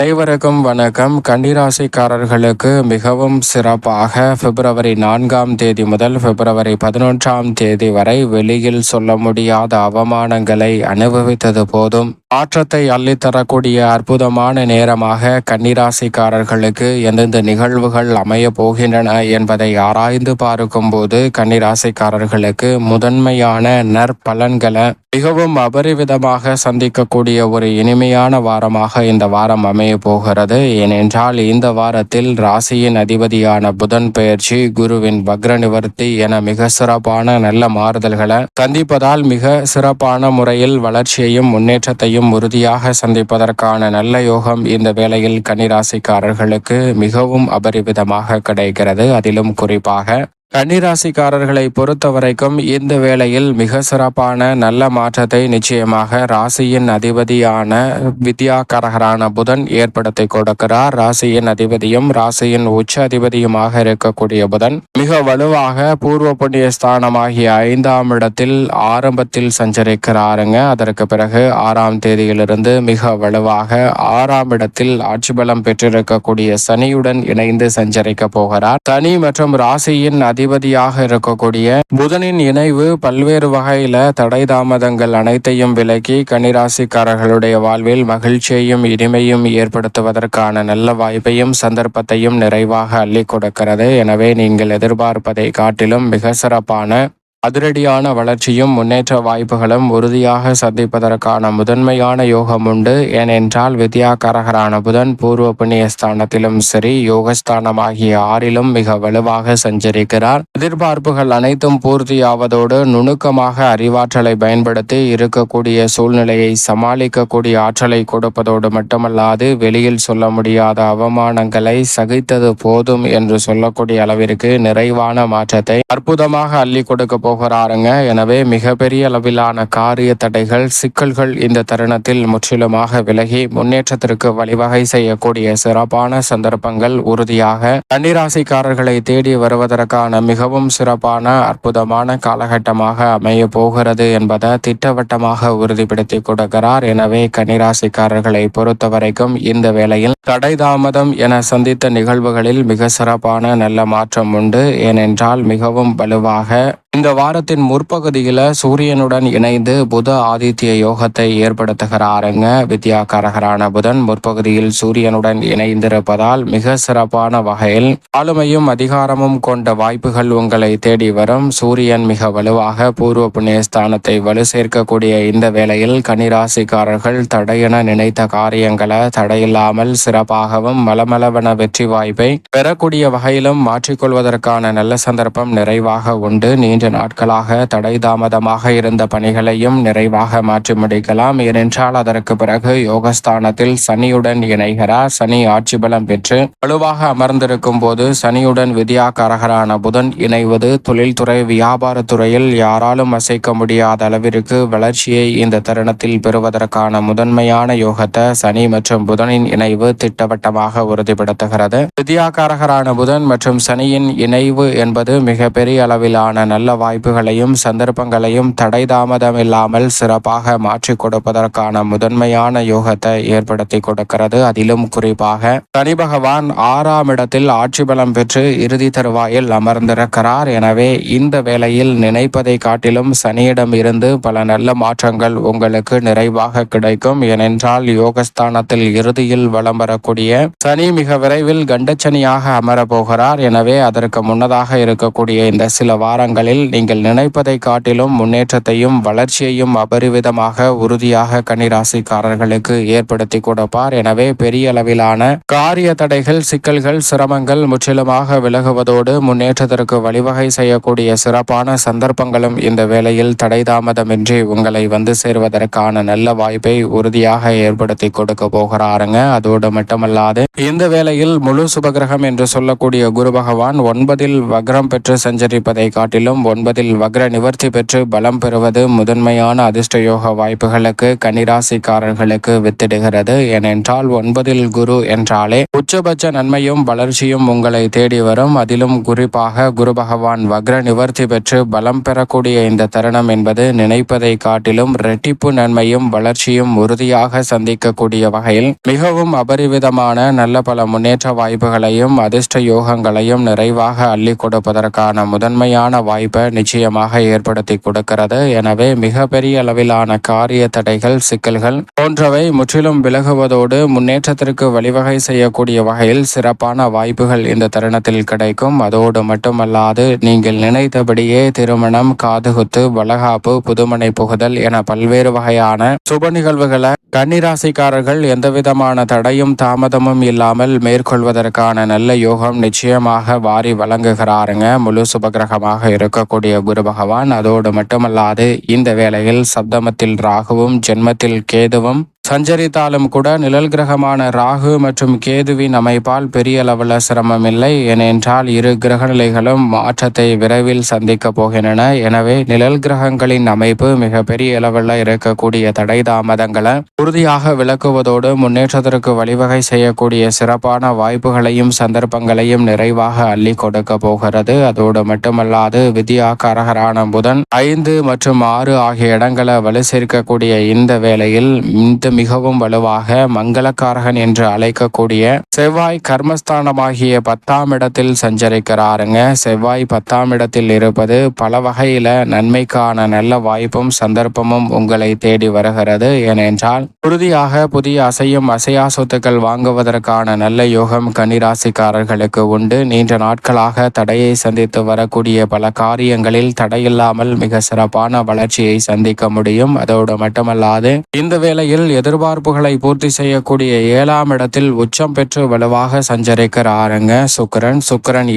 அனைவருக்கும் வணக்கம். கன்னிராசிக்காரர்களுக்கு மிகவும் சிறப்பாக பிப்ரவரி 4ஆம் தேதி முதல் பிப்ரவரி 11ஆம் தேதி வரை வெளியில் சொல்ல முடியாத அவமானங்களை அனுபவித்தது போதும் மாற்றத்தை அள்ளித்தரக்கூடிய அற்புதமான நேரமாக கன்னிராசிக்காரர்களுக்கு எந்தெந்த நிகழ்வுகள் அமைய போகின்றன என்பதை ஆராய்ந்து பார்க்கும்போது கன்னிராசிக்காரர்களுக்கு முதன்மையான நற்பலன்களை மிகவும் அபரிவிதமாக சந்திக்கக்கூடிய ஒரு இனிமையான வாரமாக இந்த வாரம் அமைய போகிறது. ஏனென்றால் இந்த வாரத்தில் ராசியின் அதிபதியான புதன் பெயர்ச்சி, குருவின் வக்ர நிவர்த்தி என மிக சிறப்பான நல்ல மாறுதல்களை சந்திப்பதால் மிக சிறப்பான முறையில் வளர்ச்சியையும் முன்னேற்றத்தையும் உறுதியாக சந்திப்பதற்கான நல்ல யோகம் இந்த வேளையில் கன்னிராசிக்காரர்களுக்கு மிகவும் அபரிவிதமாக கிடைக்கிறது. அதிலும் குறிப்பாக கன்னிராசிக்காரர்களை பொறுத்த வரைக்கும் இந்த வேளையில் மிக சிறப்பான நல்ல மாற்றத்தை நிச்சயமாக ராசியின் அதிபதியான வித்யாகாரகரான புதன் ஏற்படுத்தி கொடுக்கிறார். ராசியின் அதிபதியும் ராசியின் உச்ச அதிபதியுமாக இருக்கக்கூடிய புதன் மிக வலுவாக பூர்வ புண்ணிய ஸ்தானமாகிய 5ஆம் இடத்தில் ஆரம்பத்தில் சஞ்சரிக்கிறாருங்க. அதற்கு பிறகு 6ஆம் தேதியிலிருந்து மிக வலுவாக 6ஆம் இடத்தில் ஆட்சி பலம் பெற்றிருக்கக்கூடிய சனியுடன் இணைந்து சஞ்சரிக்க போகிறார். சனி மற்றும் ராசியின் அதிபதியாக இருக்கக்கூடிய புதனின் இணைவு பல்வேறு வகையில தடை தாமதங்கள் அனைத்தையும் விலக்கி கன்னிராசிக்காரர்களுடைய வாழ்வில் மகிழ்ச்சியையும் இனிமையும் ஏற்படுத்துவதற்கான நல்ல வாய்ப்பையும் சந்தர்ப்பத்தையும் நிறைவாக அள்ளி கொடுக்கிறது. எனவே நீங்கள் எதிர்பார்ப்பதை காட்டிலும் மிக சிறப்பான அதிரடியான வளர்ச்சியும் முன்னேற்ற வாய்ப்புகளும் உறுதியாக சந்திப்பதற்கான முதன்மையான யோகம் உண்டு. ஏனென்றால் வித்யாகாரகரான புதன் பூர்வ புண்ணிய ஸ்தானத்திலும் சரி, யோகஸ்தானமாகிய 6லும் மிக வலுவாக சஞ்சரிக்கிறார். எதிர்பார்ப்புகள் அனைத்தும் பூர்த்தியாவதோடு நுணுக்கமாக அறிவாற்றலை பயன்படுத்தி இருக்கக்கூடிய சூழ்நிலையை சமாளிக்கக்கூடிய ஆற்றலை கொடுப்பதோடு மட்டுமல்லாது வெளியில் சொல்ல முடியாத அவமானங்களை சகித்தது போதும் என்று சொல்லக்கூடிய அளவிற்கு நிறைவான மாற்றத்தை அற்புதமாக அள்ளி கொடுக்க போகிறாருங்க. எனவே மிகப்பெரிய அளவிலான காரிய தடைகள், சிக்கல்கள் இந்த தருணத்தில் முற்றிலுமாக விலகி முன்னேற்றத்திற்கு வழிவகை செய்யக்கூடிய சிறப்பான சந்தர்ப்பங்கள் உறுதியாக கன்னிராசிக்காரர்களை தேடி வருவதற்கான மிகவும் சிறப்பான அற்புதமான காலகட்டமாக அமைய போகிறது என்பதை திட்டவட்டமாக உறுதிப்படுத்தி கொடுக்கிறார். எனவே கன்னிராசிக்காரர்களை பொறுத்த வரைக்கும் இந்த வேளையில் தடை தாமதம் என சந்தித்த நிகழ்வுகளில் மிக சிறப்பான நல்ல மாற்றம் உண்டு. ஏனென்றால் மிகவும் வலுவாக இந்த வாரத்தின் முற்பகுதியில் சூரியனுடன் இணைந்து புத ஆதித்ய யோகத்தை ஏற்படுத்துகிறாருங்க. வித்யாகாரகரான புதன் முற்பகுதியில் சூரியனுடன் இணைந்திருப்பதால் மிக சிறப்பான வகையில் ஆளுமையும் அதிகாரமும் கொண்ட வாய்ப்புகள் உங்களை தேடி வரும். சூரியன் மிக வலுவாக பூர்வ புண்ணிய ஸ்தானத்தை வலு சேர்க்கக்கூடிய இந்த வேளையில் கன்னிராசிக்காரர்கள் தடையென நினைத்த காரியங்களை தடையில்லாமல் சிறப்பாகவும் மலமளவன வெற்றி வாய்ப்பை பெறக்கூடிய வகையிலும் மாற்றிக்கொள்வதற்கான நல்ல சந்தர்ப்பம் நிறைவாக உண்டு. நீண்ட நாட்களாக தடை தாமதமாக இருந்த பணிகளையும் நிறைவாக மாற்றி முடிக்கலாம். ஏனென்றால் அதற்கு பிறகு யோகஸ்தானத்தில் சனியுடன் இணைகிறார். சனி ஆட்சி பலம் பெற்று வலுவாக அமர்ந்திருக்கும் போது சனியுடன் வித்யாகாரகரான புதன் இணைவது தொழில்துறை வியாபாரத்துறையில் யாராலும் அசைக்க முடியாத அளவிற்கு வளர்ச்சியை இந்த தருணத்தில் பெறுவதற்கான முதன்மையான யோகத்தை சனி மற்றும் புதனின் இணைவு திட்டவட்டமாக உறுதிப்படுத்துகிறது. வித்யாகாரகரான புதன் மற்றும் சனியின் இணைவு என்பது மிக பெரிய அளவிலான நல்ல வாய்ப்புகளையும் சந்தர்ப்பங்களையும் தடை தாமதம் இல்லாமல் சிறப்பாக மாற்றி கொடுப்பதற்கான முதன்மையான யோகத்தை ஏற்படுத்தி கொடுக்கிறது. அதிலும் குறிப்பாக சனி பகவான் 6ஆம் இடத்தில் ஆட்சி பலம் பெற்று இறுதி தருவாயில் அமர்ந்திருக்கிறார். எனவே இந்த வேளையில் நினைப்பதை காட்டிலும் சனியிடம் இருந்து பல நல்ல மாற்றங்கள் உங்களுக்கு நிறைவாக கிடைக்கும். ஏனென்றால் யோகஸ்தானத்தில் இறுதியில் வலம் வரக்கூடிய சனி மிக விரைவில் கண்டச்சனியாக அமரப்போகிறார். எனவே அதற்கு முன்னதாக இருக்கக்கூடிய இந்த சில வாரங்களில் நீங்கள் நினைப்பதை காட்டிலும் முன்னேற்றத்தையும் வளர்ச்சியையும் அபரிவிதமாக உறுதியாக கன்னிராசிக்காரர்களுக்கு ஏற்படுத்தி கொடுப்பார். எனவே பெரிய அளவிலான காரிய தடைகள், சிக்கல்கள், சிரமங்கள் முற்றிலுமாக விலகுவதோடு முன்னேற்றத்திற்கு வழிவகை செய்யக்கூடிய சிறப்பான சந்தர்ப்பங்களும் இந்த வேளையில் தடை தாமதமின்றி உங்களை வந்து சேர்வதற்கான நல்ல வாய்ப்பை உறுதியாக ஏற்படுத்தி கொடுக்க போகிறாருங்க. அதோடு மட்டுமல்லாது இந்த வேளையில் முழு சுபகிரகம் என்று சொல்லக்கூடிய குரு பகவான் 9இல் வக்ரம் பெற்று சஞ்சரிப்பதை காட்டிலும் 9இல் வக்ர நிவர்த்தி பெற்று பலம் பெறுவது முதன்மையான அதிர்ஷ்ட யோக வாய்ப்புகளுக்கு கன்னிராசிக்காரர்களுக்கு வித்திடுகிறது. ஏனென்றால் 9இல் குரு என்றாலே உச்சபட்ச நன்மையும் வளர்ச்சியும் உங்களை தேடி வரும். அதிலும் குறிப்பாக குரு பகவான் வக்ர நிவர்த்தி பெற்று பலம் பெறக்கூடிய இந்த தருணம் என்பது நினைப்பதை காட்டிலும் இரட்டிப்பு நன்மையும் வளர்ச்சியும் உறுதியாக சந்திக்கக்கூடிய வகையில் மிகவும் அபரிவிதமான நல்ல பல முன்னேற்ற வாய்ப்புகளையும் அதிர்ஷ்ட யோகங்களையும் நிறைவாக அள்ளி கொடுப்பதற்கான முதன்மையான வாய்ப்பை நிச்சயமாக ஏற்படுத்தி கொடுக்கிறது. எனவே மிகப்பெரிய அளவிலான காரிய தடைகள், சிக்கல்கள் போன்றவை முற்றிலும் விலகுவதோடு முன்னேற்றத்திற்கு வழிவகை செய்யக்கூடிய வகையில் சிறப்பான வாய்ப்புகள் இந்த தருணத்தில் கிடைக்கும். அதோடு மட்டுமல்லாது நீங்கள் நினைத்தபடியே திருமணம், காதுகுத்து, வளகாப்பு, புதுமனை புகுதல் என பல்வேறு வகையான சுப நிகழ்வுகளை கன்னிராசிக்காரர்கள் எந்தவிதமான தடையும் தாமதமும் இல்லாமல் மேற்கொள்வதற்கான நல்ல யோகம் நிச்சயமாக வாரி வழங்குகிறாருங்க முழு சுபகிரகமாக இருக்கக்கூடிய குரு பகவான். அதோடு மட்டுமல்லாது இந்த வேளையில் சப்தமத்தில் ராகுவும் ஜென்மத்தில் கேதுவும் சஞ்சரித்தாலும் கூட நிழல் கிரகமான ராகு மற்றும் கேதுவின் அமைப்பால் பெரிய அளவில் சிரமம் இல்லை. ஏனென்றால் இரு கிரகநிலைகளும் மாற்றத்தை விரைவில் சந்திக்க போகின்றன. எனவே நிழல் கிரகங்களின் அமைப்பு மிக பெரிய அளவில் இருக்கக்கூடிய தடை தாமதங்களை உறுதியாக விளக்குவதோடு முன்னேற்றத்திற்கு வழிவகை செய்யக்கூடிய சிறப்பான வாய்ப்புகளையும் சந்தர்ப்பங்களையும் நிறைவாக அள்ளி கொடுக்க போகிறது. அதோடு மட்டுமல்லாது வித்யாகாரகரான புதன் 5 மற்றும் 6 ஆகிய இடங்களை வலு சேர்க்கக்கூடிய இந்த வேளையில் இந்த மிகவும் வலுவாக மங்களக்காரகன் என்று அழைக்கக்கூடிய செவ்வாய் கர்மஸ்தானமாகிய 10ஆம் இடத்தில் சஞ்சரிக்கிறாருங்க. செவ்வாய் 10ஆம் இடத்தில் இருப்பது பல வகையில நன்மைக்கான நல்ல வாய்ப்பும் சந்தர்ப்பமும் உங்களை தேடி வருகிறது. ஏனென்றால் உறுதியாக புதிய அசையும் அசையா சொத்துக்கள் வாங்குவதற்கான நல்ல யோகம் கன்னிராசிக்காரர்களுக்கு உண்டு. நீண்ட நாட்களாக தடையை சந்தித்து வரக்கூடிய பல காரியங்களில் தடையில்லாமல் மிக சிறப்பான வளர்ச்சியை சந்திக்க முடியும். அதோடு மட்டுமல்லாது இந்த வேளையில் எதிர்பார்ப்புகளை பூர்த்தி செய்யக்கூடிய 7ஆம் இடத்தில் உச்சம் பெற்று வலுவாக சஞ்சரிக்கிறாருங்க சுக்கிரன்.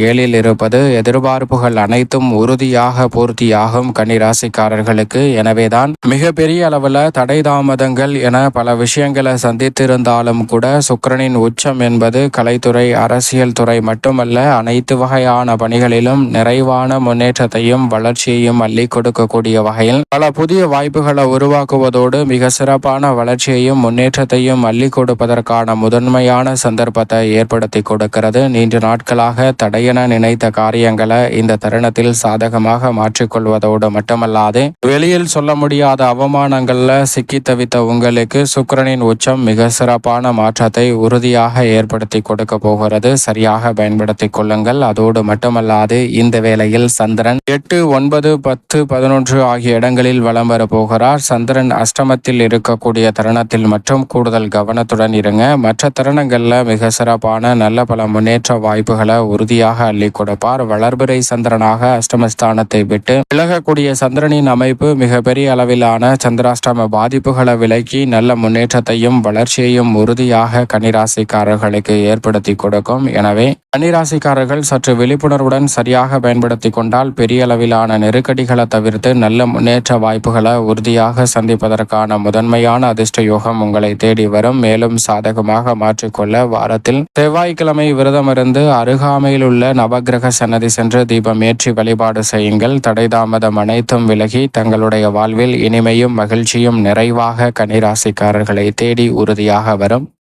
7இல் இருப்பது எதிர்பார்ப்புகள் அனைத்தும் உறுதியாக பூர்த்தியாகும் கன்னிராசிக்காரர்களுக்கு. எனவேதான் மிகப்பெரிய அளவில் தடை தாமதங்கள் என பல விஷயங்களை சந்தித்திருந்தாலும் கூட சுக்கிரனின் உச்சம் என்பது கலைத்துறை, அரசியல் துறை மட்டுமல்ல, அனைத்து வகையான பணிகளிலும் நிறைவான முன்னேற்றத்தையும் வளர்ச்சியையும் அள்ளி கொடுக்கக்கூடிய வகையில் பல புதிய வாய்ப்புகளை உருவாக்குவதோடு மிக சிறப்பான வளர்ச்சியையும் முன்னேற்றத்தையும் அள்ளி கொடுப்பதற்கான முதன்மையான சந்தர்ப்பத்தை ஏற்படுத்தி கொடுக்கிறது. நீண்ட நாட்களாக தடையென நினைத்த காரியங்களை இந்த தருணத்தில் சாதகமாக மாற்றிக்கொள்வதோடு மட்டுமல்லாது வெளியில் சொல்ல முடியாத அவமானங்கள்ல சிக்கி தவித்த உங்களுக்கு சுக்கிரனின் உச்சம் மிக சிறப்பான மாற்றத்தை உறுதியாக ஏற்படுத்தி கொடுக்க போகிறது. சரியாக பயன்படுத்தி கொள்ளுங்கள். அதோடு மட்டுமல்லாது இந்த வேளையில் சந்திரன் 8, 9, 10, 11 ஆகிய இடங்களில் வலம் வர போகிறார். சந்திரன் அஷ்டமத்தில் இருக்கக்கூடிய தருணத்தில் மற்றும் கூடுதல் கவனத்துடன் இருங்க. மற்ற தருணங்கள்ல மிக சிறப்பான நல்ல பல முன்னேற்ற வாய்ப்புகளை உறுதியாக அள்ளி கொடுப்பார். வளர்பிறை சந்திரனாக அஷ்டமஸ்தானத்தை விட்டு விலகக்கூடிய சந்திரனின் அமைப்பு மிகப்பெரிய அளவிலான சந்திராஷ்டம பாதிப்புகளை விலக்கி நல்ல முன்னேற்றத்தையும் வளர்ச்சியையும் உறுதியாக கன்னிராசிக்காரர்களுக்கு ஏற்படுத்தி கொடுக்கும். எனவே கன்னிராசிக்காரர்கள் சற்று விழிப்புணர்வுடன் சரியாக பயன்படுத்தி கொண்டால் பெரிய அளவிலான நெருக்கடிகளை தவிர்த்து நல்ல முன்னேற்ற வாய்ப்புகளை உறுதியாக சந்திப்பதற்கான முதன்மையான அதிர்ஷ்ட யோகம் உங்களை தேடி வரும். மேலும் சாதகமாக மாற்றிக்கொள்ள வாரத்தில் செவ்வாய்க்கிழமை விரதமிருந்து அருகாமையில் உள்ள நவகிரக சன்னதி சென்று தீபம் ஏற்றி வழிபாடு செய்யுங்கள். தடை தாமதம் அனைத்தும் விலகி தங்களுடைய வாழ்வில் இனிமையும் மகிழ்ச்சியும் நிறைவாக கன்னிராசிக்காரர்களை தேடி உறுதியாக வரும்.